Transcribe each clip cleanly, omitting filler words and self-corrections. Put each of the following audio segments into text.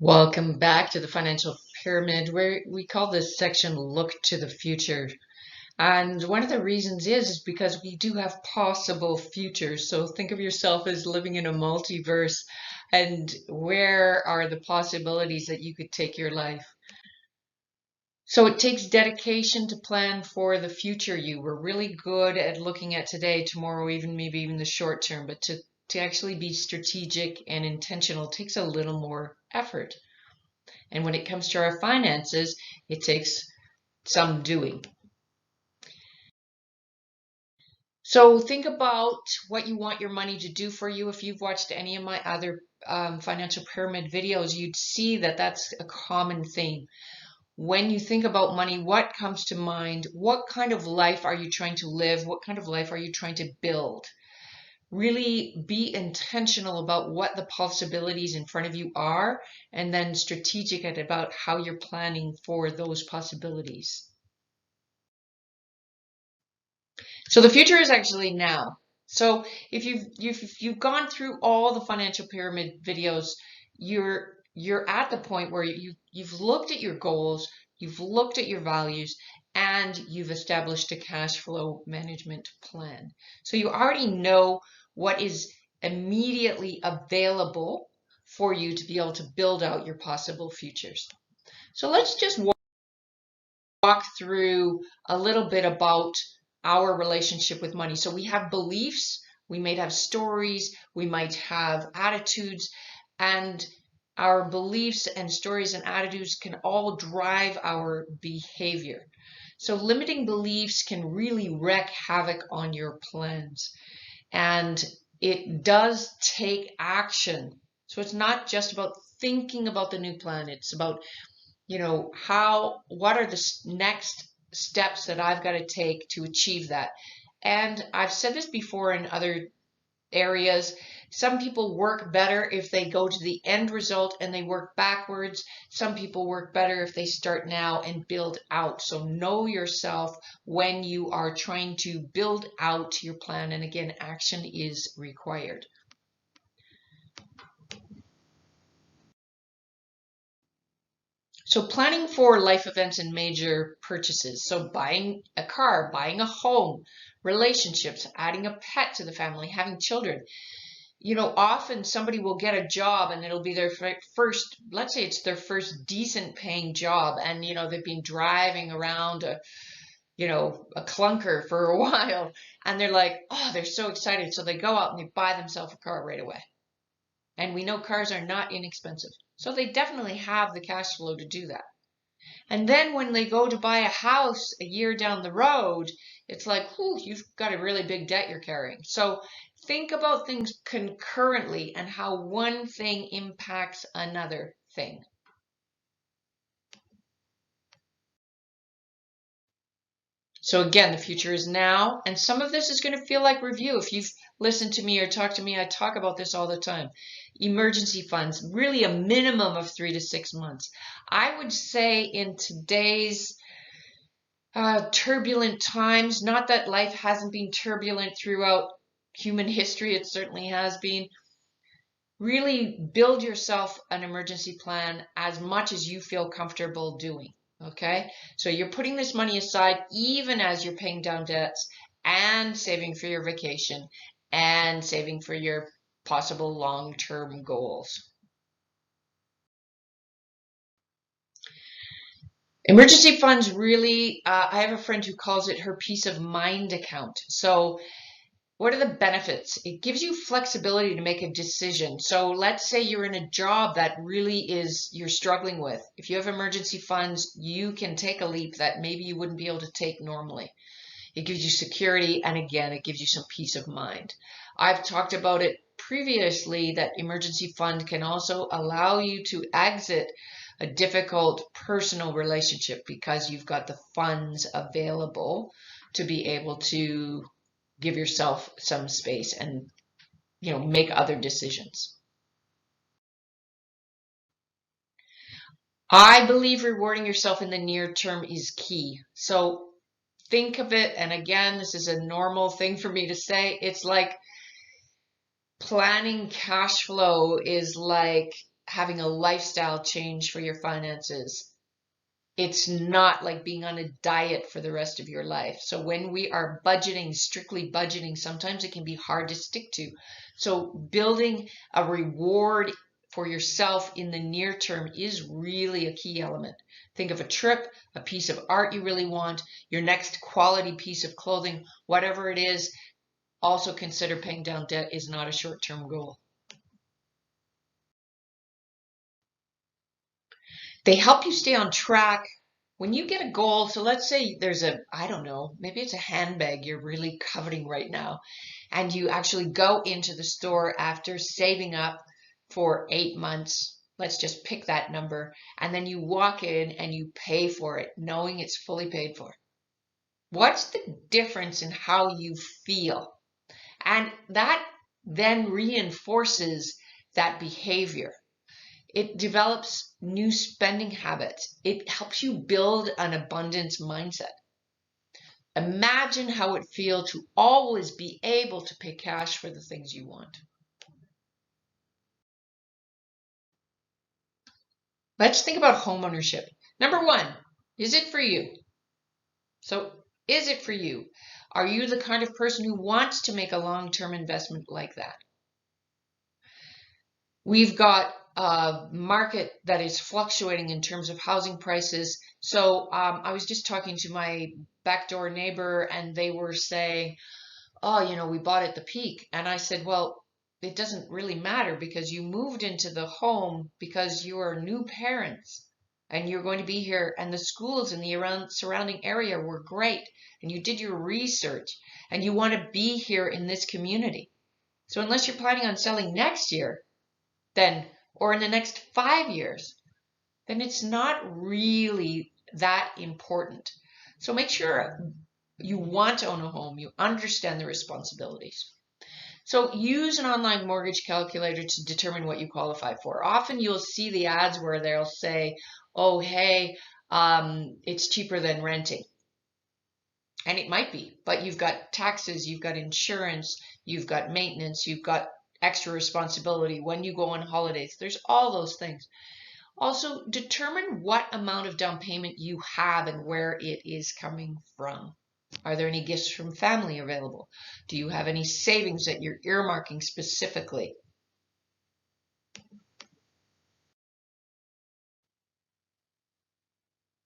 Welcome back to the Financial Pyramid, where we call this section Look to the Future. And one of the reasons is because we do have possible futures. So think of yourself as living in a multiverse, and where are the possibilities that you could take your life? So it takes dedication to plan for the future you. We're really good at looking at today, tomorrow, even maybe even the short term, but to actually be strategic and intentional takes a little more effort. And when it comes to our finances, it takes some doing. So think about what you want your money to do for you. If you've watched any of my other financial pyramid videos, you'd see that that's a common theme. When you think about money, what comes to mind? What kind of life are you trying to live? What kind of life are you trying to build? Really be intentional about what the possibilities in front of you are, and then strategic about how you're planning for those possibilities. So the future is actually now. So if you've gone through all the financial pyramid videos, you're at the point where you've looked at your goals, you've looked at your values, and you've established a cash flow management plan. So you already know what is immediately available for you to be able to build out your possible futures. So let's just walk through a little bit about our relationship with money. So we have beliefs, we might have stories, we might have attitudes, and our beliefs and stories and attitudes can all drive our behavior. So limiting beliefs can really wreak havoc on your plans. And it does take action. So it's not just about thinking about the new plan, it's about what are the next steps that I've got to take to achieve that. And I've said this before in other areas. Some people work better if they go to the end result and they work backwards. Some people work better if they start now and build out. So know yourself when you are trying to build out your plan. And again, action is required. So planning for life events and major purchases. So buying a car, buying a home, relationships, adding a pet to the family, having children. Often somebody will get a job and it'll be their first, let's say it's their first decent paying job. And, they've been driving around a clunker for a while, and they're like, oh, they're so excited. So they go out and they buy themselves a car right away. And we know cars are not inexpensive. So they definitely have the cash flow to do that. And then when they go to buy a house a year down the road, it's like, whew, you've got a really big debt you're carrying. So think about things concurrently and how one thing impacts another thing. So again, the future is now, and some of this is going to feel like review. If you've listened to me or talked to me, I talk about this all the time. Emergency funds, really a minimum of 3 to 6 months. I would say in today's turbulent times, not that life hasn't been turbulent throughout human history, it certainly has been. Really build yourself an emergency plan as much as you feel comfortable doing. Okay, so you're putting this money aside even as you're paying down debts and saving for your vacation and saving for your possible long-term goals. Emergency funds really, I have a friend who calls it her peace of mind account. So what are the benefits? It gives you flexibility to make a decision. So let's say you're in a job that really you're struggling with. If you have emergency funds, you can take a leap that maybe you wouldn't be able to take normally. It gives you security, and again, it gives you some peace of mind. I've talked about it previously that emergency fund can also allow you to exit a difficult personal relationship because you've got the funds available to be able to give yourself some space and make other decisions. I believe rewarding yourself in the near term is key. So think of it, and again, this is a normal thing for me to say, it's like planning cash flow is like having a lifestyle change for your finances. It's not like being on a diet for the rest of your life. So when we are budgeting, strictly budgeting, sometimes it can be hard to stick to. So building a reward for yourself in the near term is really a key element. Think of a trip, a piece of art you really want, your next quality piece of clothing, whatever it is. Also consider paying down debt is not a short-term goal. They help you stay on track when you get a goal. So let's say there's I don't know, maybe it's a handbag you're really coveting right now, and you actually go into the store after saving up for 8 months. Let's just pick that number. And then you walk in and you pay for it, knowing it's fully paid for. What's the difference in how you feel? And that then reinforces that behavior. It develops new spending habits. It helps you build an abundance mindset. Imagine how it feels to always be able to pay cash for the things you want. Let's think about home ownership. Number one, is it for you? So, is it for you? Are you the kind of person who wants to make a long-term investment like that? We've got a market that is fluctuating in terms of housing prices. So I was just talking to my backdoor neighbor, and they were saying, oh, you know, we bought at the peak. And I said, well, it doesn't really matter, because you moved into the home because you are new parents and you're going to be here, and the schools in the surrounding area were great, and you did your research and you want to be here in this community. So unless you're planning on selling next year, then, or in the next 5 years, then it's not really that important. So make sure you want to own a home, you understand the responsibilities. So use an online mortgage calculator to determine what you qualify for. Often you'll see the ads where they'll say, oh, hey, it's cheaper than renting. And it might be, but you've got taxes, you've got insurance, you've got maintenance, you've got extra responsibility when you go on holidays. There's all those things. Also, determine what amount of down payment you have and where it is coming from. Are there any gifts from family available? Do you have any savings that you're earmarking specifically?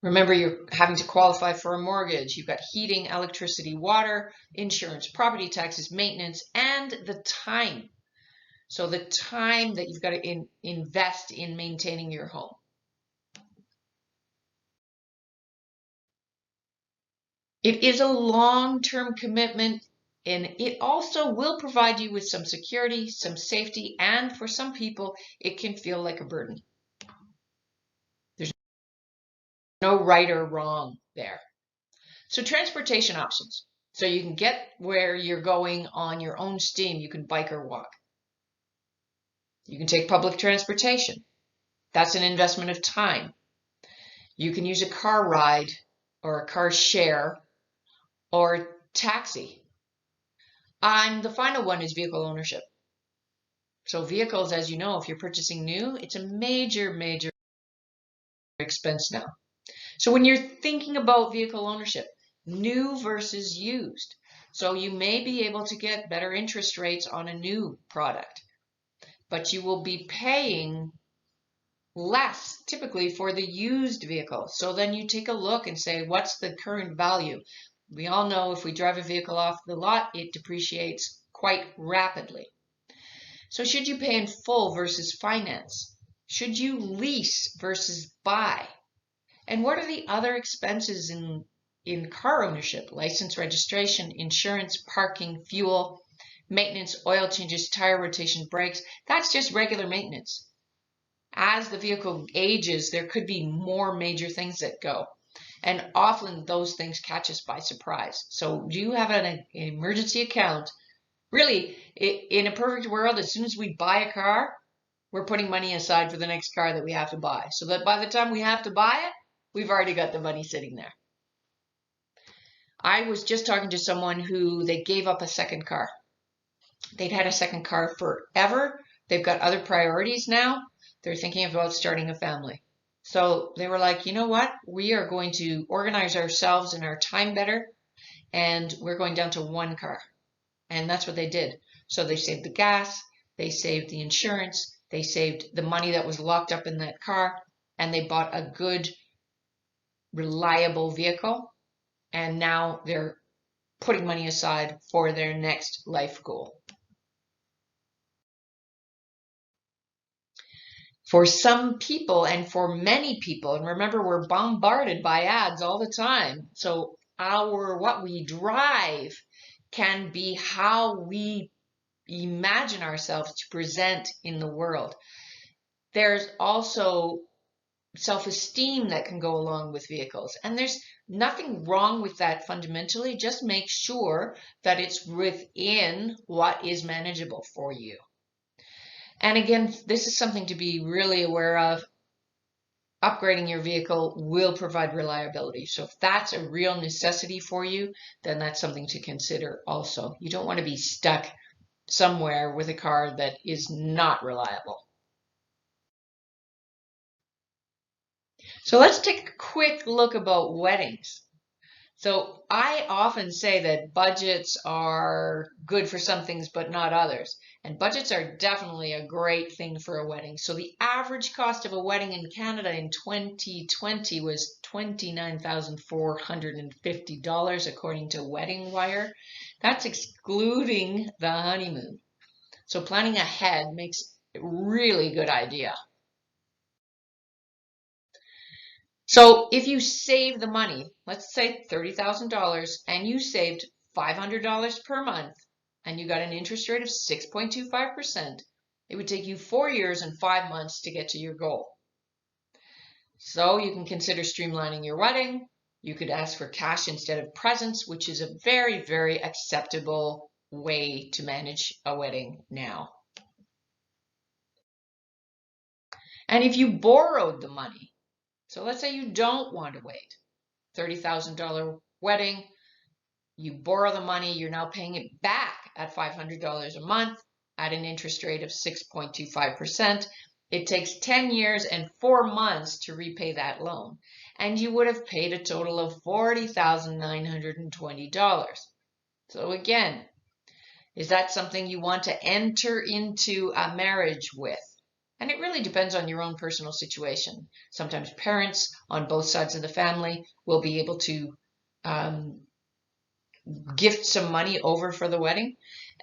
Remember, you're having to qualify for a mortgage. You've got heating, electricity, water, insurance, property taxes, maintenance, and the time. So the time that you've got to invest in maintaining your home. It is a long-term commitment, and it also will provide you with some security, some safety, and for some people, it can feel like a burden. There's no right or wrong there. So transportation options. So you can get where you're going on your own steam. You can bike or walk. You can take public transportation. That's an investment of time. You can use a car ride or a car share or taxi. And the final one is vehicle ownership. So vehicles, as you know, if you're purchasing new, it's a major, major expense now. So when you're thinking about vehicle ownership, new versus used. So you may be able to get better interest rates on a new product, but you will be paying less typically for the used vehicle. So then you take a look and say, what's the current value? We all know if we drive a vehicle off the lot, it depreciates quite rapidly. So should you pay in full versus finance? Should you lease versus buy? And what are the other expenses in car ownership? License, registration, insurance, parking, fuel, maintenance, oil changes, tire rotation, brakes. That's just regular maintenance. As the vehicle ages, there could be more major things that go. And often those things catch us by surprise. So do you have an emergency account? Really, in a perfect world, as soon as we buy a car, we're putting money aside for the next car that we have to buy. So that by the time we have to buy it, we've already got the money sitting there. I was just talking to someone who they gave up a second car. They'd had a second car forever. They've got other priorities now. They're thinking about starting a family. So they were like, you know what? We are going to organize ourselves and our time better, and we're going down to one car. And that's what they did. So they saved the gas, they saved the insurance, they saved the money that was locked up in that car, and they bought a good, reliable vehicle. And now they're putting money aside for their next life goal. For some people and for many people, and remember, we're bombarded by ads all the time. So what we drive can be how we imagine ourselves to present in the world. There's also self-esteem that can go along with vehicles, and there's nothing wrong with that fundamentally. Just make sure that it's within what is manageable for you. And again, this is something to be really aware of. Upgrading your vehicle will provide reliability. So if that's a real necessity for you, then that's something to consider also. You don't want to be stuck somewhere with a car that is not reliable. So let's take a quick look about weddings. So I often say that budgets are good for some things, but not others. And budgets are definitely a great thing for a wedding. So the average cost of a wedding in Canada in 2020 was $29,450 according to Wedding Wire. That's excluding the honeymoon. So planning ahead makes a really good idea. So if you save the money, let's say $30,000, and you saved $500 per month, and you got an interest rate of 6.25%, it would take you 4 years and 5 months to get to your goal. So you can consider streamlining your wedding. You could ask for cash instead of presents, which is a very, very acceptable way to manage a wedding now. And if you borrowed the money, so let's say you don't want to wait, $30,000 wedding, you borrow the money, you're now paying it back at $500 a month at an interest rate of 6.25%. It takes 10 years and 4 months to repay that loan, and you would have paid a total of $40,920. So again, is that something you want to enter into a marriage with? And it really depends on your own personal situation. Sometimes parents on both sides of the family will be able to gift some money over for the wedding,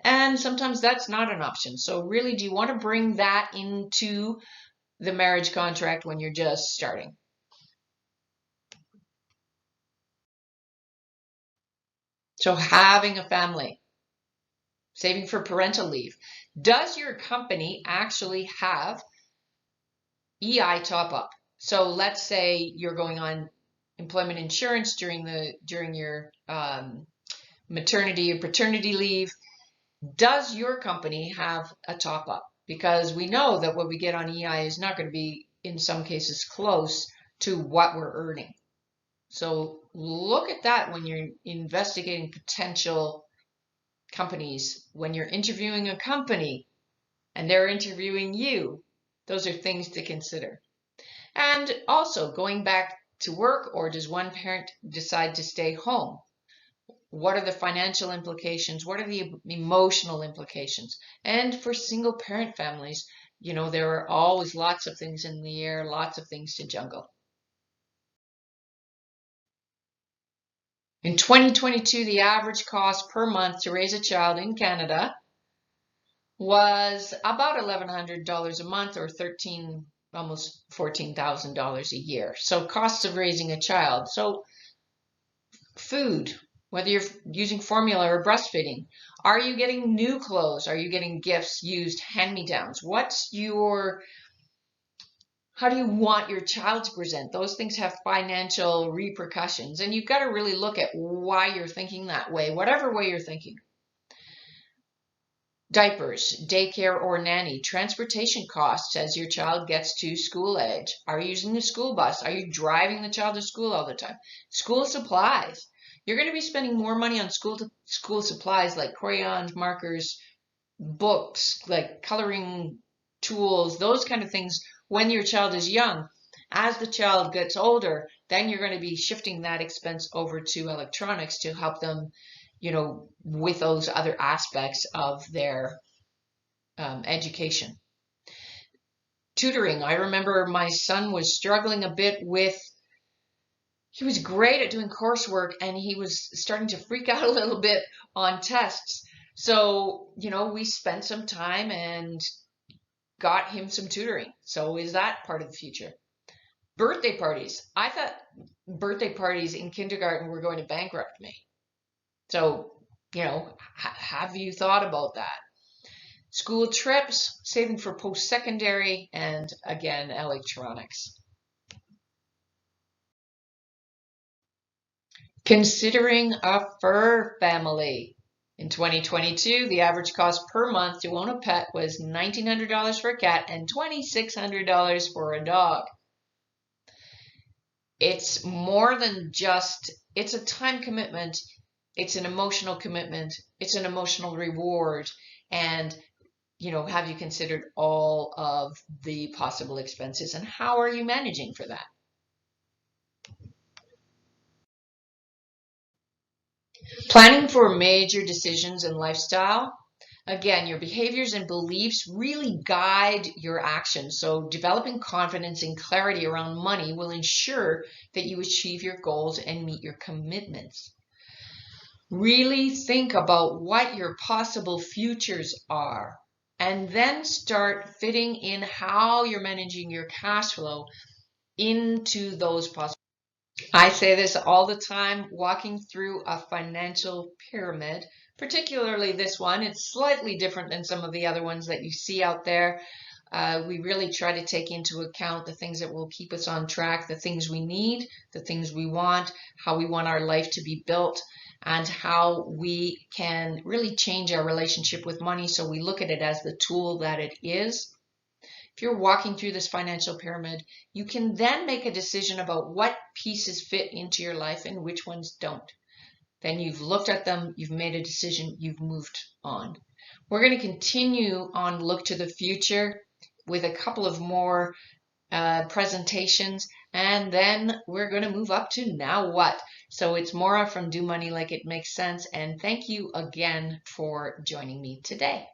and sometimes that's not an option. So really, do you want to bring that into the marriage contract when you're just starting? So having a family, saving for parental leave. Does your company actually have EI top up? So let's say you're going on employment insurance during your maternity or paternity leave. Does your company have a top up? Because we know that what we get on EI is not going to be, in some cases, close to what we're earning. So look at that when you're investigating potential companies. When you're interviewing a company and they're interviewing you, those are things to consider. And also, going back to work, or does one parent decide to stay home? What are the financial implications? What are the emotional implications? And for single parent families, there are always lots of things in the air, lots of things to juggle. In 2022, the average cost per month to raise a child in Canada was about $1,100 a month, or almost $14,000 a year. So costs of raising a child. So food, whether you're using formula or breastfeeding, are you getting new clothes? Are you getting gifts, used, hand-me-downs? How do you want your child to present? Those things have financial repercussions, and you've got to really look at why you're thinking that way, whatever way you're thinking. Diapers, daycare or nanny, transportation costs as your child gets to school age. Are you using the school bus? Are you driving the child to school all the time? School supplies. You're going to be spending more money on school supplies like crayons, markers, books, like coloring tools, those kind of things when your child is young. As the child gets older, then you're going to be shifting that expense over to electronics to help them, with those other aspects of their education. Tutoring. I remember my son was struggling a bit with, he was great at doing coursework and he was starting to freak out a little bit on tests. So, we spent some time and got him some tutoring. So is that part of the future? Birthday parties. I thought birthday parties in kindergarten were going to bankrupt me. So, have you thought about that? School trips, saving for post-secondary, and again, electronics. Considering a fur family. In 2022, the average cost per month to own a pet was $1,900 for a cat and $2,600 for a dog. It's more than just, it's a time commitment, it's an emotional commitment, it's an emotional reward, and have you considered all of the possible expenses and how are you managing for that? Planning for major decisions in lifestyle. Again, your behaviors and beliefs really guide your actions. So developing confidence and clarity around money will ensure that you achieve your goals and meet your commitments. Really think about what your possible futures are, and then start fitting in how you're managing your cash flow into those possible. I say this all the time, walking through a financial pyramid, particularly this one. It's slightly different than some of the other ones that you see out there. We really try to take into account the things that will keep us on track, the things we need, the things we want, how we want our life to be built, and how we can really change our relationship with money so we look at it as the tool that it is. If you're walking through this financial pyramid, you can then make a decision about what pieces fit into your life and which ones don't. Then you've looked at them, you've made a decision, you've moved on. We're going to continue on Look to the Future with a couple of more presentations, and then we're going to move up to Now What? So it's Maura from Do Money Like It Makes Sense, and thank you again for joining me today.